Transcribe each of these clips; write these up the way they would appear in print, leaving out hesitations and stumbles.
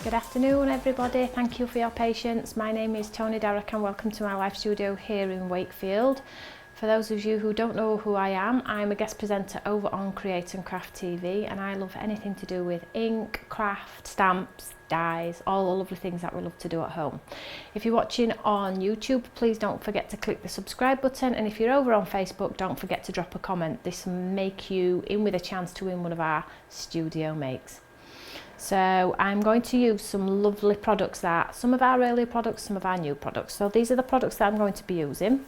Good afternoon everybody, thank you for your patience. My name is Toni and welcome to my live studio here in Wakefield. For those of you who don't know who I am, I'm a guest presenter over on Create and Craft TV, and I love anything to do with ink, craft, stamps, dies, all the lovely things that we love to do at home. If you're watching on YouTube, please don't forget to click the subscribe button, and if you're over on Facebook, don't forget to drop a comment. This will make you in with a chance to win one of our studio makes. So I'm going to use some lovely products, that some of our earlier products, some of our new products. So these are the products that I'm going to be using.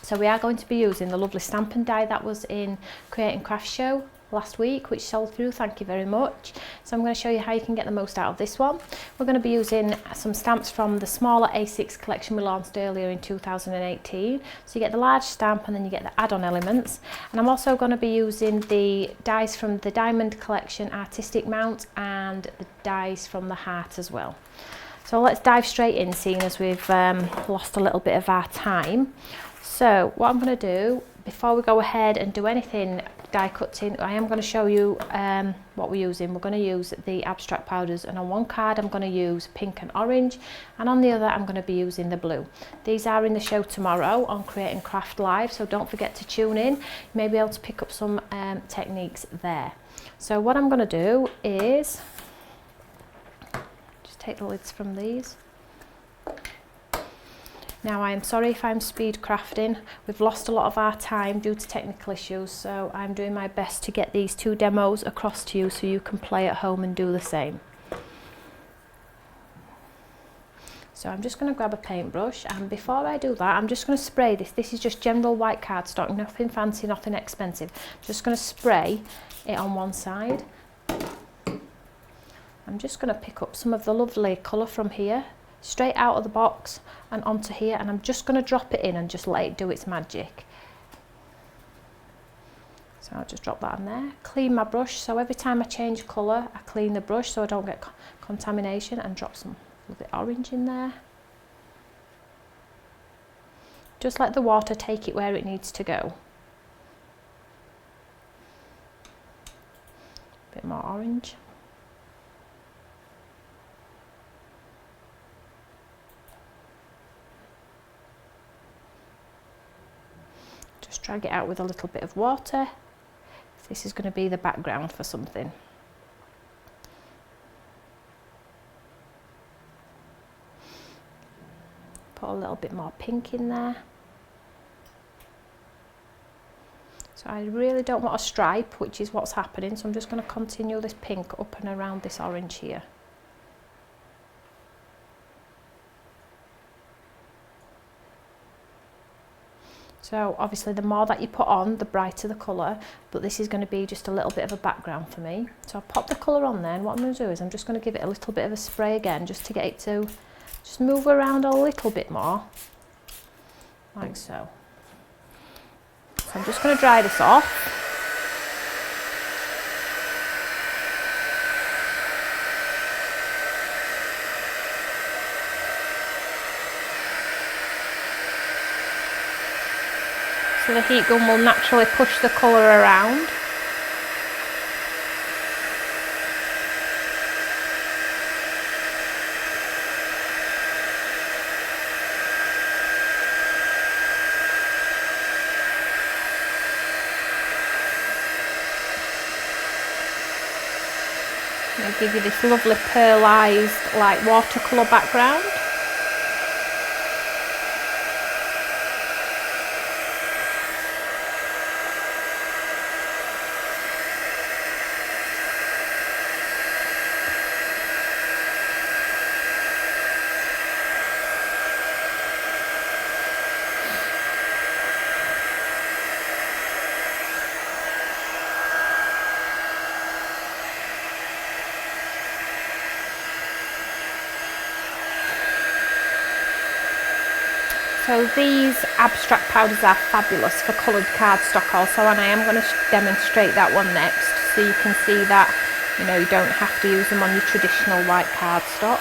So we are going to be using the lovely stamp and die that was in Create and Craft show last week, which sold through, thank you very much. So I'm going to show you how you can get the most out of this one. We're going to be using some stamps from the smaller A6 collection we launched earlier in 2018. So you get the large stamp and then you get the add-on elements. And I'm also going to be using the dies from the Diamond Collection Artistic Mount and the dies from the Heart as well. So let's dive straight in, seeing as we've lost a little bit of our time. So what I'm going to do, before we go ahead and do anything die cutting, I am going to show you what we're using. We're going to use the abstract powders, and on one card I'm going to use pink and orange, and on the other I'm going to be using the blue. These are in the show tomorrow on Create and Craft Live, so don't forget to tune in. You may be able to pick up some techniques there. So what I'm going to do is just take the lids from these. Now I am sorry if I'm speed crafting, we've lost a lot of our time due to technical issues, so I'm doing my best to get these two demos across to you so you can play at home and do the same. So I'm just going to grab a paintbrush, and before I do that I'm just going to spray this. This is just general white cardstock, nothing fancy, nothing expensive. I'm just going to spray it on one side. I'm just going to pick up some of the lovely colour from here, straight out of the box and onto here, and I'm just going to drop it in and just let it do its magic. So I'll just drop that in there, clean my brush, so every time I change colour I clean the brush so I don't get contamination, and drop some little bit orange in there. Just let the water take it where it needs to go. A bit more orange. Just drag it out with a little bit of water. This is going to be the background for something. Put a little bit more pink in there. So I really don't want a stripe, which is what's happening, so I'm just going to continue this pink up and around this orange here. So obviously the more that you put on, the brighter the colour, but this is going to be just a little bit of a background for me. So I'll pop the colour on there, and what I'm going to do is I'm just going to give it a little bit of a spray again, just to get it to just move around a little bit more, like so. So I'm just going to dry this off. So the heat gun will naturally push the colour around. I'll give you this lovely pearlised, like watercolour background. So these abstract powders are fabulous for coloured cardstock also, and I am going to demonstrate that one next so you can see that, you know, you don't have to use them on your traditional white cardstock.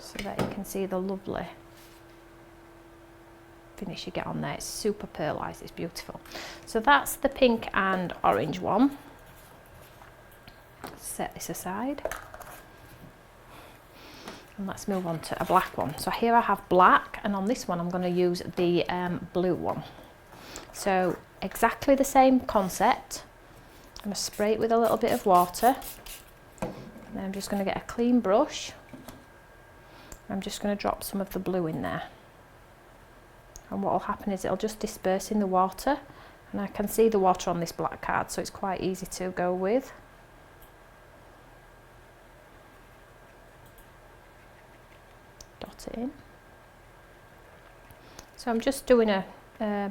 So that you can see the lovely finish you get on there. It's super pearlized, it's beautiful. So that's the pink and orange one. Set this aside. And let's move on to a black one. So here I have black, and on this one I'm going to use the blue one. So exactly the same concept. I'm going to spray it with a little bit of water. And then I'm just going to get a clean brush. I'm just going to drop some of the blue in there. And what will happen is it'll just disperse in the water. And I can see the water on this black card, so it's quite easy to go with. Dot it in. So I'm just doing a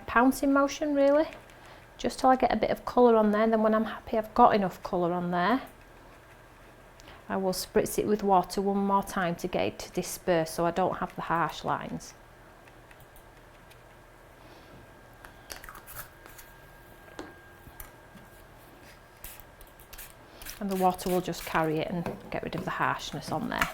pouncing motion really, just till I get a bit of colour on there. And then when I'm happy I've got enough colour on there, I will spritz it with water one more time to get it to disperse so I don't have the harsh lines. And the water will just carry it and get rid of the harshness on there.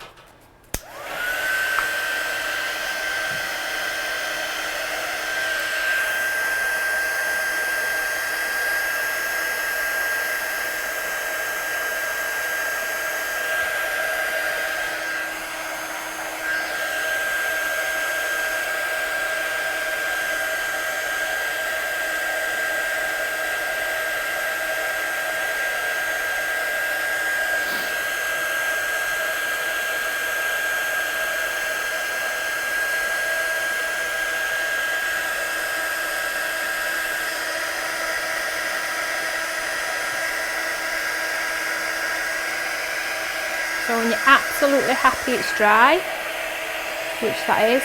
So when you're absolutely happy it's dry, which that is,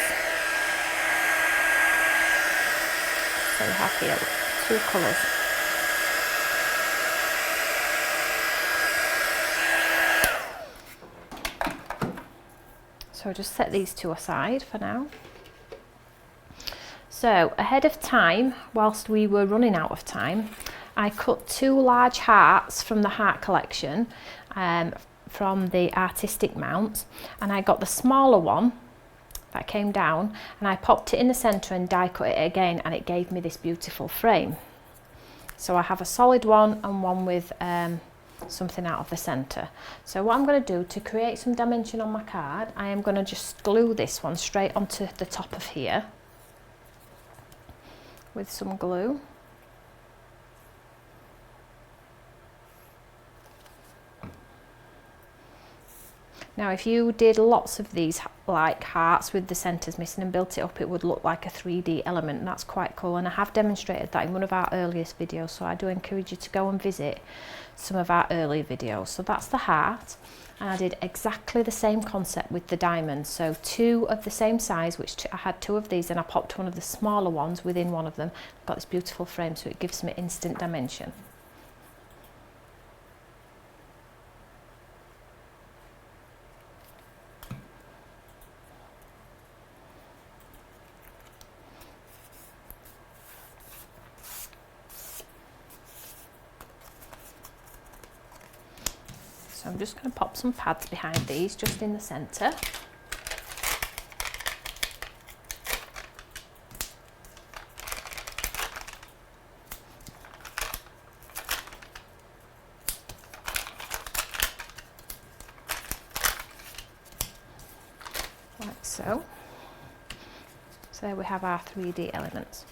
so you have here 2 colours. So just set these 2 aside for now. So ahead of time, whilst we were running out of time, I cut 2 large hearts from the heart collection, from the artistic mounts, and I got the smaller one that came down and I popped it in the centre and die cut it again, and it gave me this beautiful frame. So I have a solid one and one with something out of the centre. So what I'm going to do to create some dimension on my card, I am going to just glue this one straight onto the top of here with some glue. Now if you did lots of these like hearts with the centres missing and built it up, it would look like a 3D element, and that's quite cool, and I have demonstrated that in one of our earliest videos, so I do encourage you to go and visit some of our early videos. So that's the heart, and I did exactly the same concept with the diamonds. So 2 of the same size, which I had 2 of these, and I popped one of the smaller ones within one of them. I've got this beautiful frame, so it gives me instant dimension. So I'm just going to pop some pads behind these, just in the centre. Like so. So there we have our 3D elements.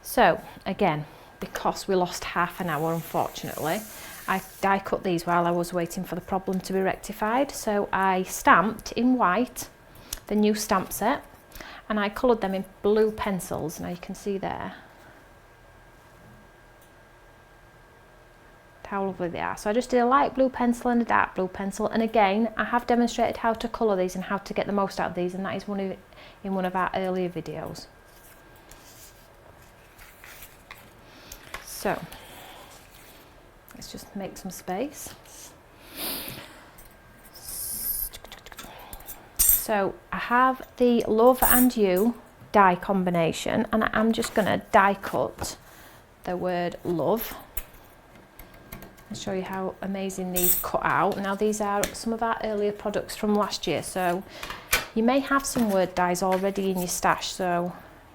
So again, because we lost half an hour unfortunately, I die cut these while I was waiting for the problem to be rectified. So I stamped in white the new stamp set, and I coloured them in blue pencils. Now you can see there how lovely they are. So I just did a light blue pencil and a dark blue pencil, and again I have demonstrated how to colour these and how to get the most out of these, and that is in one of our earlier videos. So let's just make some space. So I have the Love and You die combination, and I'm just going to die cut the word love. I'll show you how amazing these cut out. Now these are some of our earlier products from last year, so you may have some word dies already in your stash, so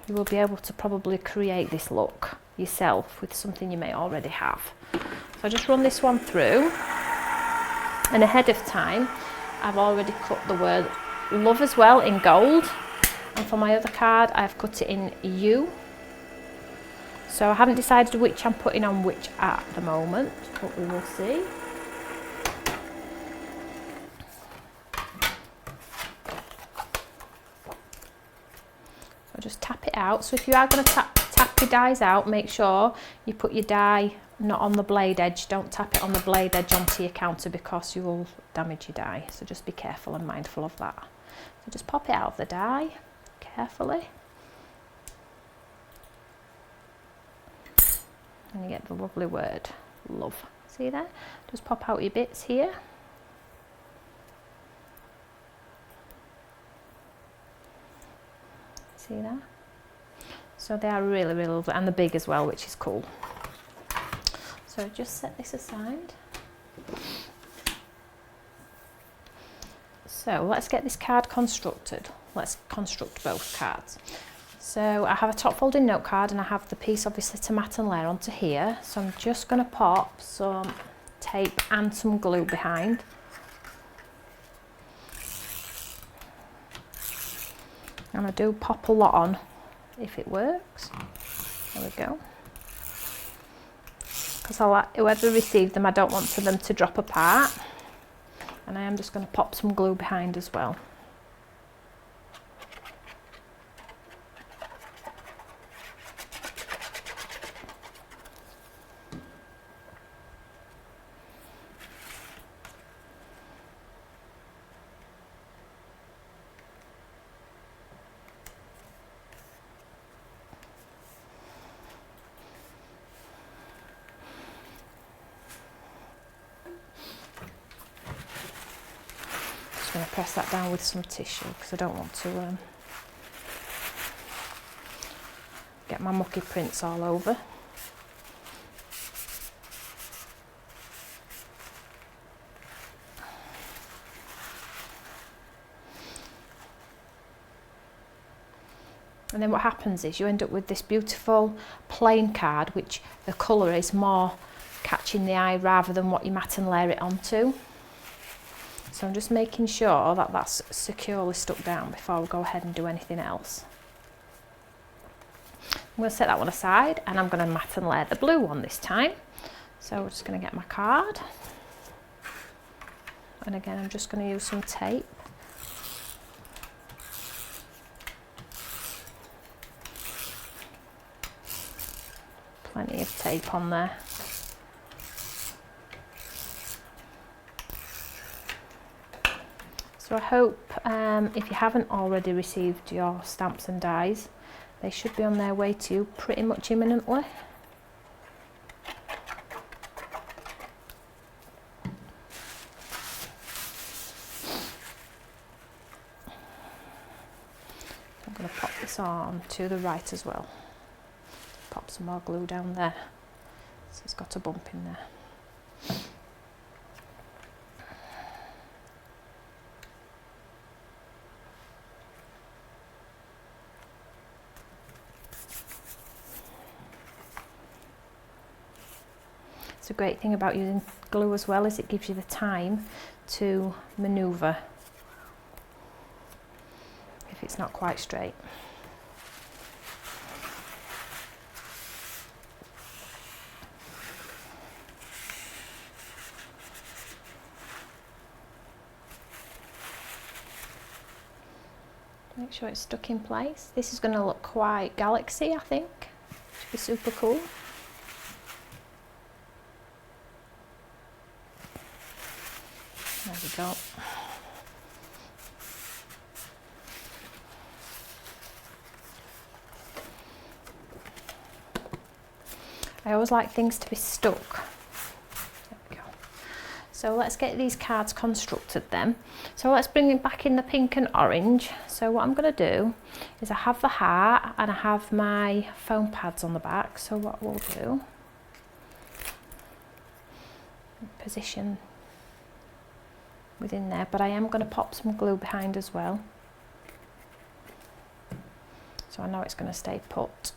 you will be able to probably create this look yourself with something you may already have. So I just run this one through, and ahead of time I've already cut the word love as well in gold, and for my other card I've cut it in U. So I haven't decided which I'm putting on which at the moment, but we will see. So just tap it out. So if you are going to tap your dies out, make sure you put your die not on the blade edge. Don't tap it on the blade edge onto your counter because you will damage your die. So just be careful and mindful of that. So just pop it out of the die carefully. And you get the lovely word love. See there? Just pop out your bits here. See that? So they are really, really lovely, and they're big as well, which is cool. So just set this aside. So let's get this card constructed. Let's construct both cards. So I have a top folding note card, and I have the piece obviously to mat and layer onto here. So I'm just going to pop some tape and some glue behind. And I do pop a lot on if it works. There we go. Because whoever received them, I don't want them to drop apart. And I am just going to pop some glue behind as well. I'm going to press that down with some tissue because I don't want to get my mucky prints all over. And then what happens is you end up with this beautiful plain card, which the colour is more catching the eye rather than what you mat and layer it onto. So I'm just making sure that that's securely stuck down before we go ahead and do anything else. I'm going to set that one aside, and I'm going to mat and layer the blue one this time. So we're just going to get my card. And again, I'm just going to use some tape. Plenty of tape on there. So I hope if you haven't already received your stamps and dies, they should be on their way to you pretty much imminently. I'm going to pop this on to the right as well. Pop some more glue down there, so it's got a bump in there. The great thing about using glue as well is it gives you the time to manoeuvre if it's not quite straight. Make sure it's stuck in place. This is going to look quite galaxy, I think. Should be super cool. There we go. I always like things to be stuck. There we go. So let's get these cards constructed then. So let's bring it back in the pink and orange. So what I'm going to do is I have the heart and I have my foam pads on the back. So what we'll do, position within there, but I am going to pop some glue behind as well. So so I know it's going to stay put.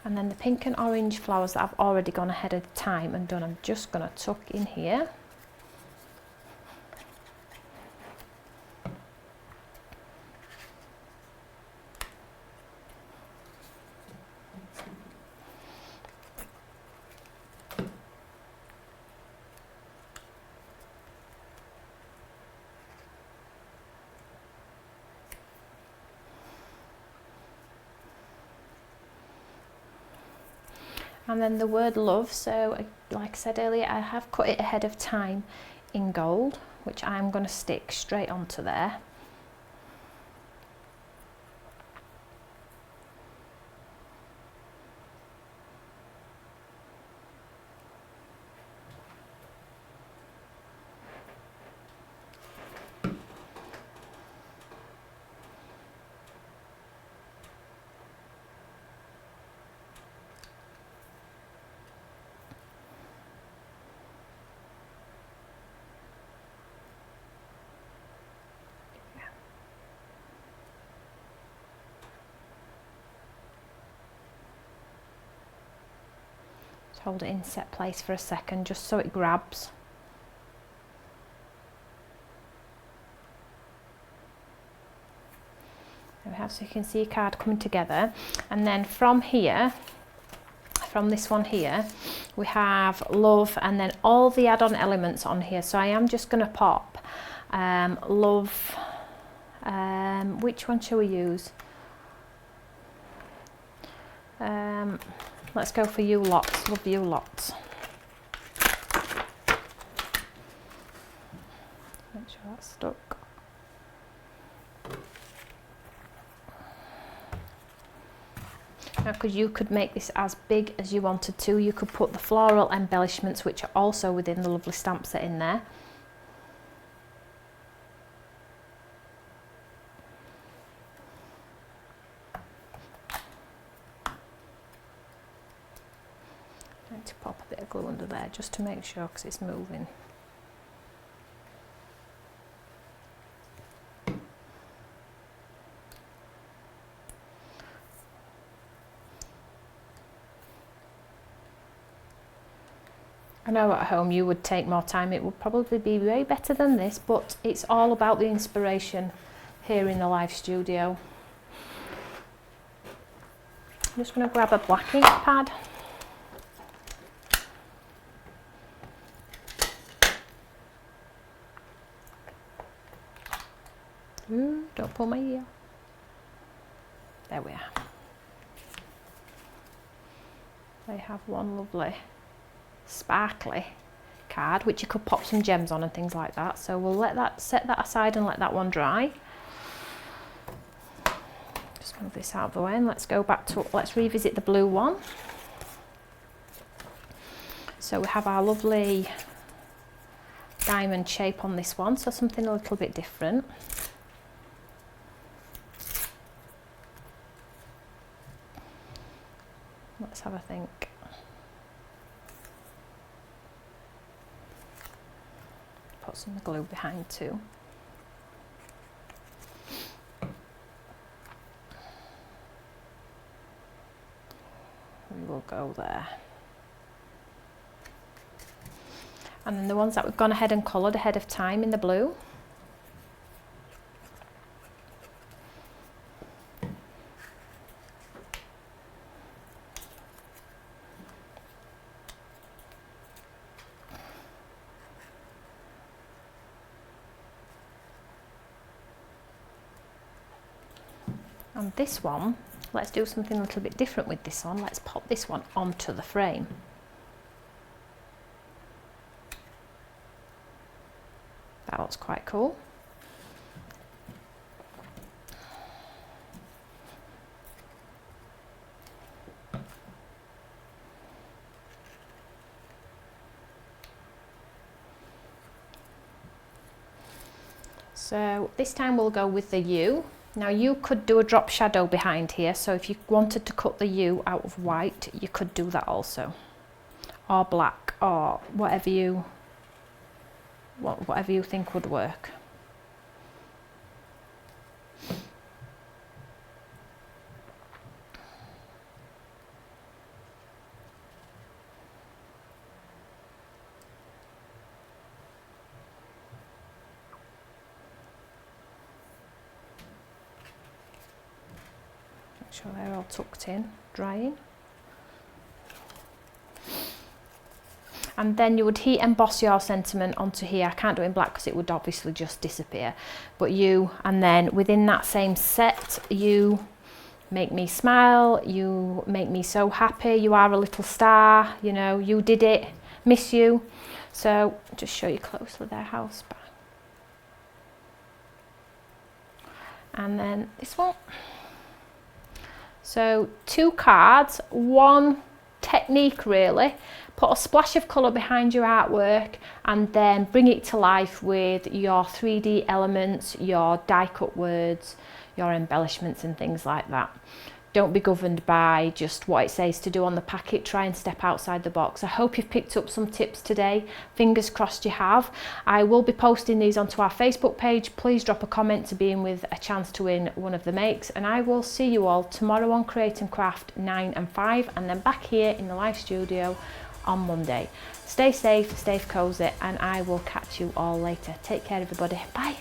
And then the pink and orange flowers that I've already gone ahead of time and done, I'm just going to tuck in here. And then the word love, so like I said earlier, I have cut it ahead of time in gold, which I'm going to stick straight onto there. Hold it in set place for a second just so it grabs. There we have, so you can see your card coming together, and then from here, from this one here, we have love and then all the add-on elements on here. So I am just going to pop love, which one shall we use? Let's go for you lots, love you lots. Make sure that's stuck. Now, because you could make this as big as you wanted to, you could put the floral embellishments, which are also within the lovely stamp set, in there. To pop a bit of glue under there just to make sure, because it's moving. I know at home you would take more time, it would probably be way better than this, but it's all about the inspiration here in the live studio. I'm just going to grab a black ink pad. Ooh, don't pull my ear. There we are. They have one lovely sparkly card which you could pop some gems on and things like that. So we'll set that aside and let that one dry. Just move this out of the way and let's go back to, let's revisit the blue one. So we have our lovely diamond shape on this one, so something a little bit different. Let's have a think. Put some glue behind too. We will go there. And then the ones that we've gone ahead and coloured ahead of time in the blue. And this one, let's do something a little bit different with this one. Let's pop this one onto the frame. That looks quite cool. So this time we'll go with the U. Now you could do a drop shadow behind here, so if you wanted to cut the U out of white, you could do that also, or black, or whatever you whatever you think would work. Make sure they're all tucked in, drying. And then you would heat emboss your sentiment onto here. I can't do it in black because it would obviously just disappear. But and then within that same set, you make me smile, you make me so happy, you are a little star, you know, you did it, miss you. So just show you closely their house back. And then this one. So 2 cards, 1 technique really. Put a splash of colour behind your artwork and then bring it to life with your 3D elements, your die cut words, your embellishments and things like that. Don't be governed by just what it says to do on the packet. Try and step outside the box. I hope you've picked up some tips today. Fingers crossed you have. I will be posting these onto our Facebook page. Please drop a comment to be in with a chance to win one of the makes, and I will see you all tomorrow on Create and Craft 9 and 5, and then back here in the live studio on Monday. Stay safe, stay cozy, and I will catch you all later. Take care everybody. Bye.